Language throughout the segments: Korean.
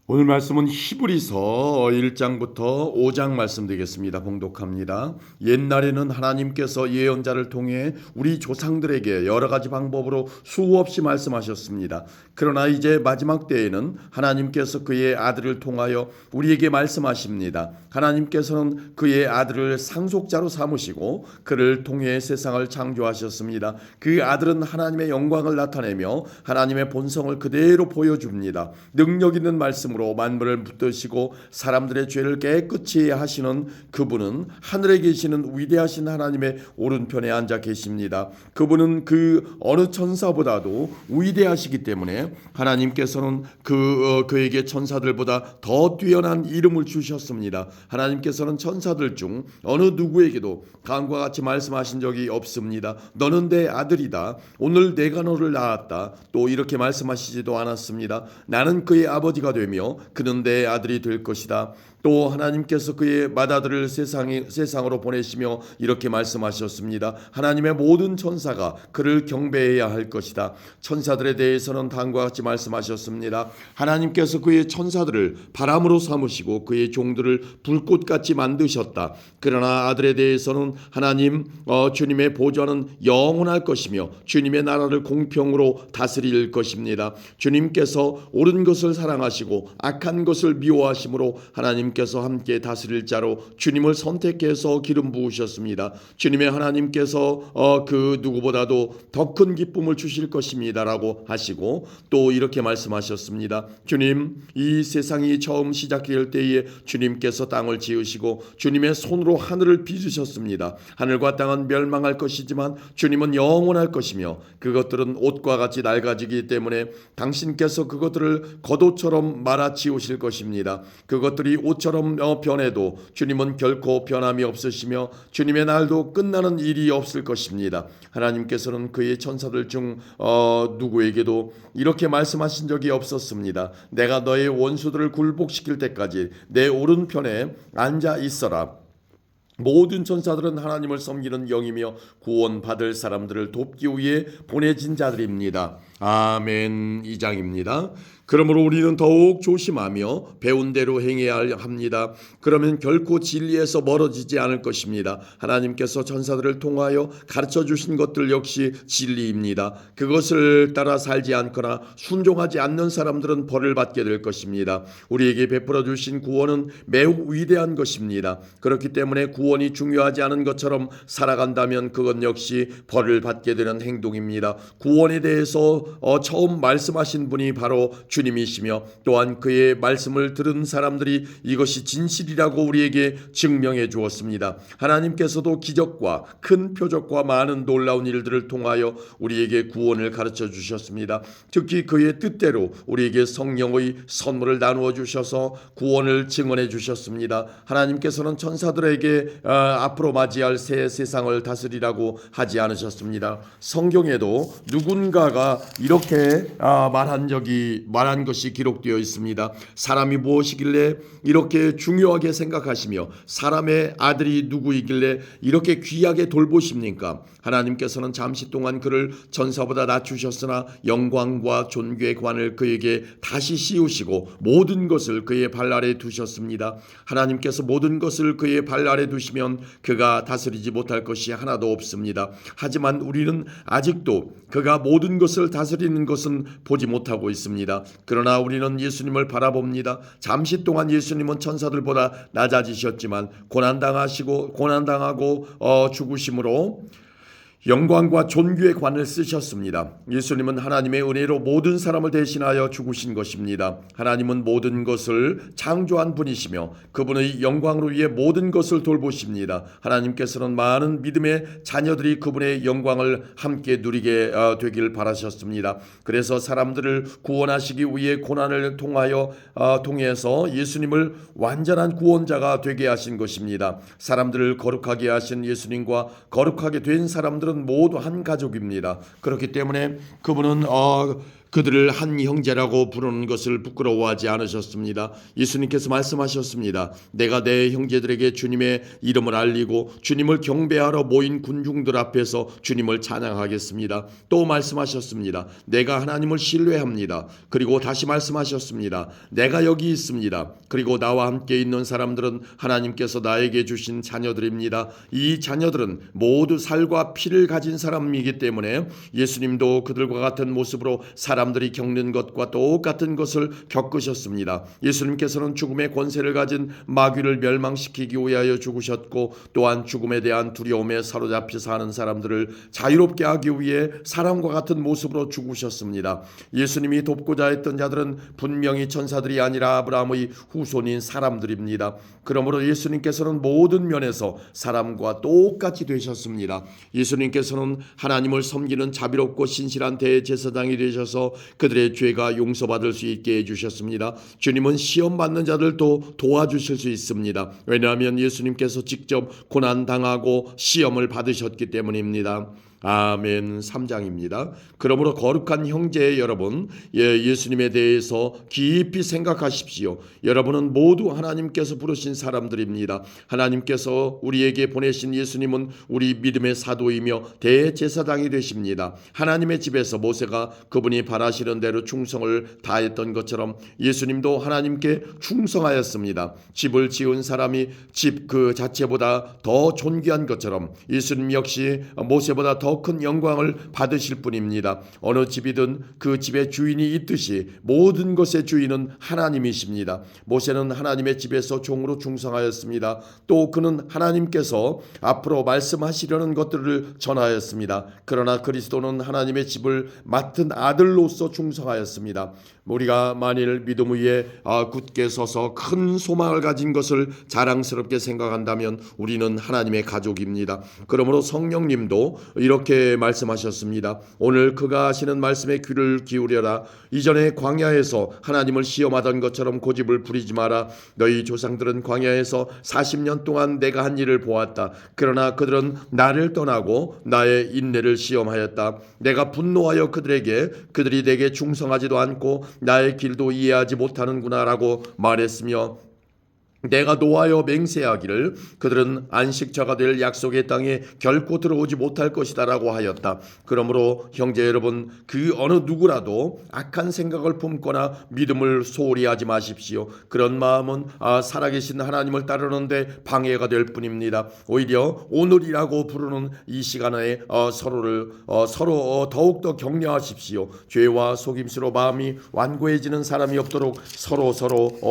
오늘 말씀은 히브리서 1장부터 5장 말씀 되겠습니다. 봉독합니다. 옛날에는 하나님께서 예언자를 통해 우리 조상들에게 여러 가지 방법으로 수없이 말씀하셨습니다. 그러나 이제 마지막 때에는 하나님께서 그의 아들을 통하여 우리에게 말씀하십니다. 하나님께서는 그의 아들을 상속자로 삼으시고 그를 통해 세상을 창조하셨습니다. 그 아들은 하나님의 영광을 나타내며 하나님의 본성을 그대로 보여줍니다. 능력 있는 말씀으로 만물을 붙드시고 사람들의 죄를 깨끗이 하시는 그분은 하늘에 계시는 위대하신 하나님의 오른편에 앉아 계십니다. 그분은 그 어느 천사보다도 위대하시기 때문에 하나님께서는 그에게 천사들보다 더 뛰어난 이름을 주셨습니다. 하나님께서는 천사들 중 어느 누구에게도 다음과 같이 말씀하신 적이 없습니다. 너는 내 아들이다. 오늘 내가 너를 낳았다. 또 이렇게 말씀하시지도 않았습니다. 나는 그의 아버지가 되며 그는 내 아들이 될 것이다. 또 하나님께서 그의 맏아들을 세상으로 보내시며 이렇게 말씀하셨습니다. 하나님의 모든 천사가 그를 경배해야 할 것이다. 천사들에 대해서는 다음과 같이 말씀하셨습니다. 하나님께서 그의 천사들을 바람으로 삼으시고 그의 종들을 불꽃같이 만드셨다. 그러나 아들에 대해서는 하나님 주님의 보좌는 영원할 것이며 주님의 나라를 공평으로 다스릴 것입니다. 주님께서 옳은 것을 사랑하시고 악한 것을 미워하심으로 하나님께서 함께 다스릴 자로 주님을 선택해서 기름 부으셨습니다. 주님의 하나님께서 그 누구보다도 더 큰 기쁨을 주실 것입니다라고 하시고 또 이렇게 말씀하셨습니다. 주님, 이 세상이 처음 시작될 때에 주님께서 땅을 지으시고 주님의 손으로 하늘을 빚으셨습니다. 하늘과 땅은 멸망할 것이지만 주님은 영원할 것이며 그것들은 옷과 같이 낡아지기 때문에 당신께서 그것들을 겉옷처럼 말아치우실 것입니다. 그것들이 옷처럼 변해도 주님은 결코 변함이 없으시며 주님의 날도 끝나는 일이 없을 것입니다. 하나님께서는 그의 천사들 중 누구에게도 이렇게 말씀하신 적이 없었습니다. 내가 너의 원수들을 굴복시킬 때까지 내 오른편에 앉아 있어라. 모든 천사들은 하나님을 섬기는 영이며 구원받을 사람들을 돕기 위해 보내진 자들입니다. 아멘. 2장입니다. 그러므로 우리는 더욱 조심하며 배운 대로 행해야 합니다. 그러면 결코 진리에서 멀어지지 않을 것입니다. 하나님께서 천사들을 통하여 가르쳐 주신 것들 역시 진리입니다. 그것을 따라 살지 않거나 순종하지 않는 사람들은 벌을 받게 될 것입니다. 우리에게 베풀어 주신 구원은 매우 위대한 것입니다. 그렇기 때문에 구원이 중요하지 않은 것처럼 살아간다면 그것 역시 벌을 받게 되는 행동입니다. 구원에 대해서 처음 말씀하신 분이 바로 주님이시며 또한 그의 말씀을 들은 사람들이 이것이 진실이라고 우리에게 증명해 주었습니다. 하나님께서도 기적과 큰 표적과 많은 놀라운 일들을 통하여 우리에게 구원을 가르쳐 주셨습니다. 특히 그의 뜻대로 우리에게 성령의 선물을 나누어 주셔서 구원을 증언해 주셨습니다. 하나님께서는 천사들에게 앞으로 맞이할 새 세상을 다스리라고 하지 않으셨습니다. 성경에도 누군가가 이렇게 말한 것이 기록되어 있습니다. 사람이 무엇이길래 이렇게 중요하게 생각하시며 사람의 아들이 누구이길래 이렇게 귀하게 돌보십니까? 하나님께서는 잠시 동안 그를 전사보다 낮추셨으나 영광과 존귀의 관을 그에게 다시 씌우시고 모든 것을 그의 발 아래 두셨습니다. 하나님께서 모든 것을 그의 발 아래 두시면 그가 다스리지 못할 것이 하나도 없습니다. 하지만 우리는 아직도 그가 모든 것을 다스리는 것은 보지 못하고 있습니다. 그러나 우리는 예수님을 바라봅니다. 잠시 동안 예수님은 천사들보다 낮아지셨지만 고난당하고 죽으심으로 영광과 존귀의 관을 쓰셨습니다. 예수님은 하나님의 은혜로 모든 사람을 대신하여 죽으신 것입니다. 하나님은 모든 것을 창조한 분이시며 그분의 영광으로 위해 모든 것을 돌보십니다. 하나님께서는 많은 믿음의 자녀들이 그분의 영광을 함께 누리게 되길 바라셨습니다. 그래서 사람들을 구원하시기 위해 고난을 통해서 예수님을 완전한 구원자가 되게 하신 것입니다. 사람들을 거룩하게 하신 예수님과 거룩하게 된 사람들은 모두 한 가족입니다. 그렇기 때문에 그분은 그들을 한 형제라고 부르는 것을 부끄러워하지 않으셨습니다. 예수님께서 말씀하셨습니다. 내가 내 형제들에게 주님의 이름을 알리고 주님을 경배하러 모인 군중들 앞에서 주님을 찬양하겠습니다. 또 말씀하셨습니다. 내가 하나님을 신뢰합니다. 그리고 다시 말씀하셨습니다. 내가 여기 있습니다. 그리고 나와 함께 있는 사람들은 하나님께서 나에게 주신 자녀들입니다. 이 자녀들은 모두 살과 피를 가진 사람이기 때문에 예수님도 그들과 같은 모습으로 사람들이 겪는 것과 똑같은 것을 겪으셨습니다. 예수님께서는 죽음의 권세를 가진 마귀를 멸망시키기 위하여 죽으셨고 또한 죽음에 대한 두려움에 사로잡혀 사는 사람들을 자유롭게 하기 위해 사람과 같은 모습으로 죽으셨습니다. 예수님이 돕고자 했던 자들은 분명히 천사들이 아니라 아브라함의 후손인 사람들입니다. 그러므로 예수님께서는 모든 면에서 사람과 똑같이 되셨습니다. 예수님께서는 하나님을 섬기는 자비롭고 신실한 대제사장이 되셔서 그들의 죄가 용서받을 수 있게 해주셨습니다. 주님은 시험받는 자들도 도와주실 수 있습니다. 왜냐하면 예수님께서 직접 고난당하고 시험을 받으셨기 때문입니다. 아멘. 3장입니다. 그러므로 거룩한 형제 여러분, 예수님에 대해서 깊이 생각하십시오. 여러분은 모두 하나님께서 부르신 사람들입니다. 하나님께서 우리에게 보내신 예수님은 우리 믿음의 사도이며 대제사장이 되십니다. 하나님의 집에서 모세가 그분이 바라시는 대로 충성을 다했던 것처럼 예수님도 하나님께 충성하였습니다. 집을 지은 사람이 집 그 자체보다 더 존귀한 것처럼 예수님 역시 모세보다 더 큰 영광을 받으실 분입니다. 어느 집이든 그 집의 주인이 있듯이 모든 것의 주인은 하나님이십니다. 모세는 하나님의 집에서 종으로 충성하였습니다. 또 그는 하나님께서 앞으로 말씀하시려는 것들을 전하였습니다. 그러나 그리스도는 하나님의 집을 맡은 아들로서 충성하였습니다. 우리가 만일 믿음 위에 굳게 서서 큰 소망을 가진 것을 자랑스럽게 생각한다면 우리는 하나님의 가족입니다. 그러므로 성령님도 이렇게 말씀하셨습니다. 오늘 그가 하시는 말씀에 귀를 기울여라. 이전에 광야에서 하나님을 시험하던 것처럼 고집을 부리지 마라. 너희 조상들은 광야에서 40년 동안 내가 한 일을 보았다. 그러나 그들은 나를 떠나고 나의 인내를 시험하였다. 내가 분노하여 그들이 내게 충성하지도 않고 나의 길도 이해하지 못하는구나 라고 말했으며 내가 노하여 맹세하기를 그들은 안식처가 될 약속의 땅에 결코 들어오지 못할 것이다 라고 하였다. 그러므로 형제 여러분, 그 어느 누구라도 악한 생각을 품거나 믿음을 소홀히 하지 마십시오. 그런 마음은 살아계신 하나님을 따르는데 방해가 될 뿐입니다. 오히려 오늘이라고 부르는 이 시간에 서로 더욱더 격려하십시오. 죄와 속임수로 마음이 완고해지는 사람이 없도록 서로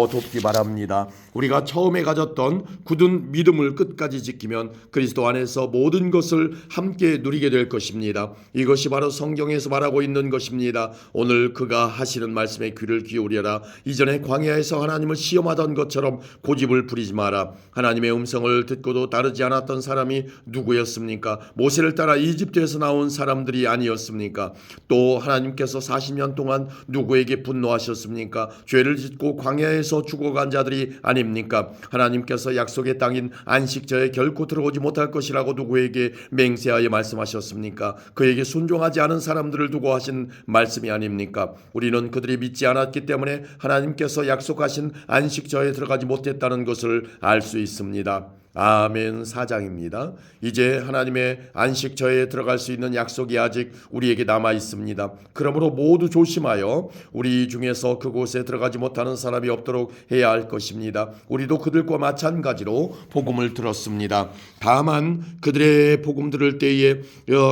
돕기 바랍니다. 우리가 처음에 가졌던 굳은 믿음을 끝까지 지키면 그리스도 안에서 모든 것을 함께 누리게 될 것입니다. 이것이 바로 성경에서 말하고 있는 것입니다. 오늘 그가 하시는 말씀에 귀를 기울여라. 이전에 광야에서 하나님을 시험하던 것처럼 고집을 부리지 마라. 하나님의 음성을 듣고도 따르지 않았던 사람이 누구였습니까? 모세를 따라 이집트에서 나온 사람들이 아니었습니까? 또 하나님께서 40년 동안 누구에게 분노하셨습니까? 죄를 짓고 광야에서 죽어간 자들이 아닙니까? 하나님께서 약속의 땅인 안식처에 결코 들어오지 못할 것이라고 누구에게 맹세하여 말씀하셨습니까? 그에게 순종하지 않은 사람들을 두고 하신 말씀이 아닙니까? 우리는 그들이 믿지 않았기 때문에 하나님께서 약속하신 안식처에 들어가지 못했다는 것을 알 수 있습니다. 아멘. 4장입니다. 이제 하나님의 안식처에 들어갈 수 있는 약속이 아직 우리에게 남아 있습니다. 그러므로 모두 조심하여 우리 중에서 그곳에 들어가지 못하는 사람이 없도록 해야 할 것입니다. 우리도 그들과 마찬가지로 복음을 들었습니다. 다만 그들의 복음 들을 때에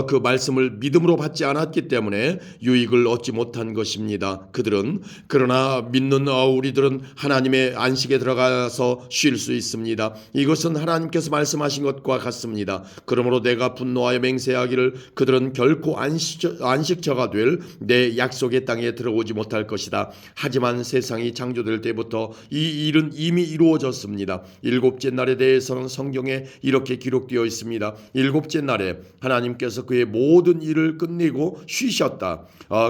그 말씀을 믿음으로 받지 않았기 때문에 유익을 얻지 못한 것입니다. 그러나 믿는 우리들은 하나님의 안식에 들어가서 쉴 수 있습니다. 이것은 하나님께서 말씀하신 것과 같습니다. 그러므로 내가 분노하여 맹세하기를 그들은 결코 안식처가 될 내 약속의 땅에 들어오지 못할 것이다. 하지만 세상이 창조될 때부터 이 일은 이미 이루어졌습니다. 일곱째 날에 대해서는 성경에 이렇게 기록되어 있습니다. 일곱째 날에 하나님께서 그의 모든 일을 끝내고 쉬셨다.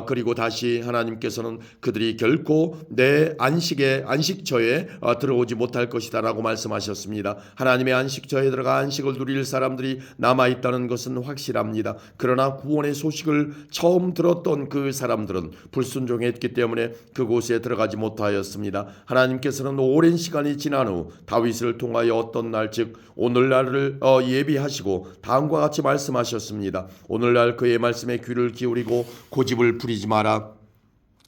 그리고 다시 하나님께서는 그들이 결코 내 안식처에 들어오지 못할 것이다 라고 말씀하셨습니다. 하나님의 하나님의 안식처에 들어가 안식을 누릴 사람들이 남아있다는 것은 확실합니다. 그러나 구원의 소식을 처음 들었던 그 사람들은 불순종했기 때문에 그곳에 들어가지 못하였습니다. 하나님께서는 오랜 시간이 지난 후 다윗을 통하여 어떤 날, 즉 오늘날을 예비하시고 다음과 같이 말씀하셨습니다. 오늘날 그의 말씀에 귀를 기울이고 고집을 부리지 마라.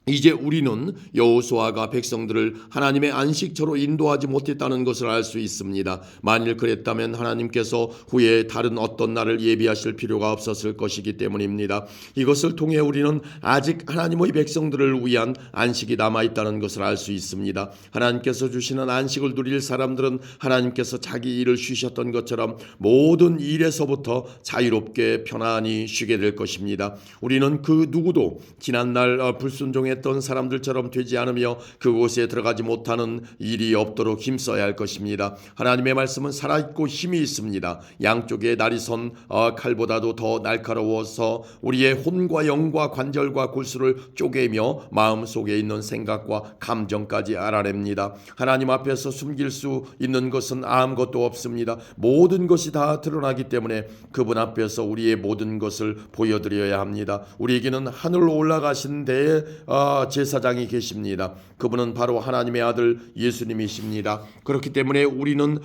이제 우리는 여호수아가 백성들을 하나님의 안식처로 인도하지 못했다는 것을 알 수 있습니다. 만일 그랬다면 하나님께서 후에 다른 어떤 날을 예비하실 필요가 없었을 것이기 때문입니다. 이것을 통해 우리는 아직 하나님의 백성들을 위한 안식이 남아있다는 것을 알 수 있습니다. 하나님께서 주시는 안식을 누릴 사람들은 하나님께서 자기 일을 쉬셨던 것처럼 모든 일에서부터 자유롭게 편안히 쉬게 될 것입니다. 우리는 그 누구도 지난날 불순종에 했던 사람들처럼 되지 않으며 그곳에 들어가지 못하는 일이 없도록 힘써야 할 것입니다. 하나님의 말씀은 살아있고 힘이 있습니다. 양쪽에 날이 선 칼보다도 더 날카로워서 우리의 혼과 영과 관절과 골수를 쪼개며 마음속에 있는 생각과 감정까지 알아냅니다. 하나님 앞에서 숨길 수 있는 것은 아무것도 없습니다. 모든 것이 다 드러나기 때문에 그분 앞에서 우리의 모든 것을 보여드려야 합니다. 우리에게는 하늘로 올라가신 제사장이 계십니다. 그분은 바로 하나님의 아들 예수님이십니다. 그렇기 때문에 우리는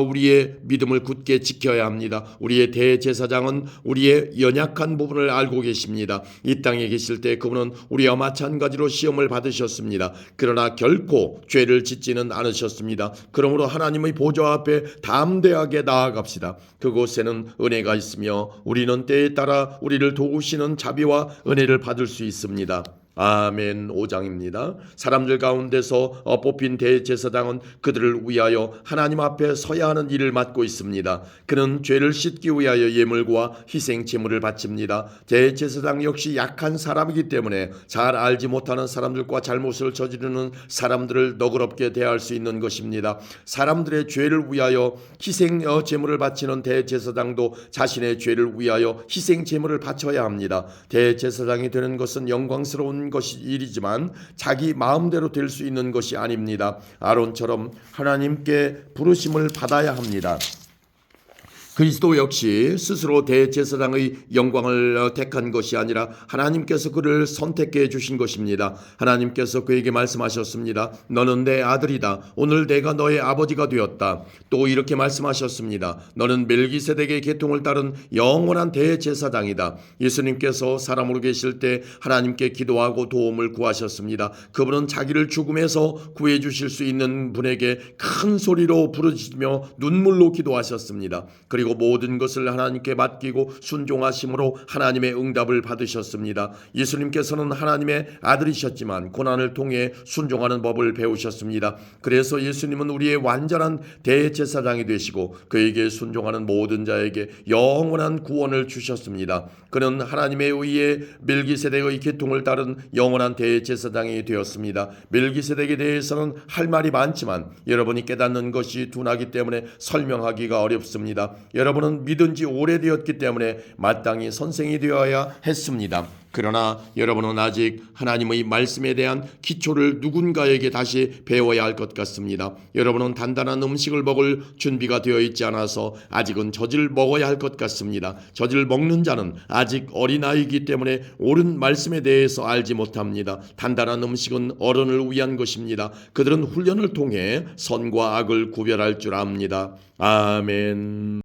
우리의 믿음을 굳게 지켜야 합니다. 우리의 대제사장은 우리의 연약한 부분을 알고 계십니다. 이 땅에 계실 때 그분은 우리와 마찬가지로 시험을 받으셨습니다. 그러나 결코 죄를 짓지는 않으셨습니다. 그러므로 하나님의 보좌 앞에 담대하게 나아갑시다. 그곳에는 은혜가 있으며 우리는 때에 따라 우리를 도우시는 자비와 은혜를 받을 수 있습니다. 아멘. 5장입니다. 사람들 가운데서 뽑힌 대제사장은 그들을 위하여 하나님 앞에 서야 하는 일을 맡고 있습니다. 그는 죄를 씻기 위하여 예물과 희생 제물을 바칩니다. 대제사장 역시 약한 사람이기 때문에 잘 알지 못하는 사람들과 잘못을 저지르는 사람들을 너그럽게 대할 수 있는 것입니다. 사람들의 죄를 위하여 희생 제물을 바치는 대제사장도 자신의 죄를 위하여 희생 제물을 바쳐야 합니다. 대제사장이 되는 것은 영광스러운 것이 일이지만 자기 마음대로 될 수 있는 것이 아닙니다. 아론처럼 하나님께 부르심을 받아야 합니다. 그리스도 역시 스스로 대제사장의 영광을 택한 것이 아니라 하나님께서 그를 선택해 주신 것입니다. 하나님께서 그에게 말씀하셨습니다. 너는 내 아들이다. 오늘 내가 너의 아버지가 되었다. 또 이렇게 말씀하셨습니다. 너는 멜기세덱의 계통을 따른 영원한 대제사장이다. 예수님께서 사람으로 계실 때 하나님께 기도하고 도움을 구하셨습니다. 그분은 자기를 죽음에서 구해 주실 수 있는 분에게 큰 소리로 부르짖으며 눈물로 기도하셨습니다. 그리고 모든 것을 하나님께 맡기고 순종하심으로 하나님의 응답을 받으셨습니다. 예수님께서는 하나님의 아들이셨지만 고난을 통해 순종하는 법을 배우셨습니다. 그래서 예수님은 우리의 완전한 대제사장이 되시고 그에게 순종하는 모든 자에게 영원한 구원을 주셨습니다. 그는 하나님에 의해 멜기세덱의 계통을 따른 영원한 대제사장이 되었습니다. 멜기세덱에 대해서는 할 말이 많지만 여러분이 깨닫는 것이 둔하기 때문에 설명하기가 어렵습니다. 여러분은 믿은 지 오래되었기 때문에 마땅히 선생이 되어야 했습니다. 그러나 여러분은 아직 하나님의 말씀에 대한 기초를 누군가에게 다시 배워야 할 것 같습니다. 여러분은 단단한 음식을 먹을 준비가 되어 있지 않아서 아직은 젖을 먹어야 할 것 같습니다. 젖을 먹는 자는 아직 어린아이이기 때문에 옳은 말씀에 대해서 알지 못합니다. 단단한 음식은 어른을 위한 것입니다. 그들은 훈련을 통해 선과 악을 구별할 줄 압니다. 아멘.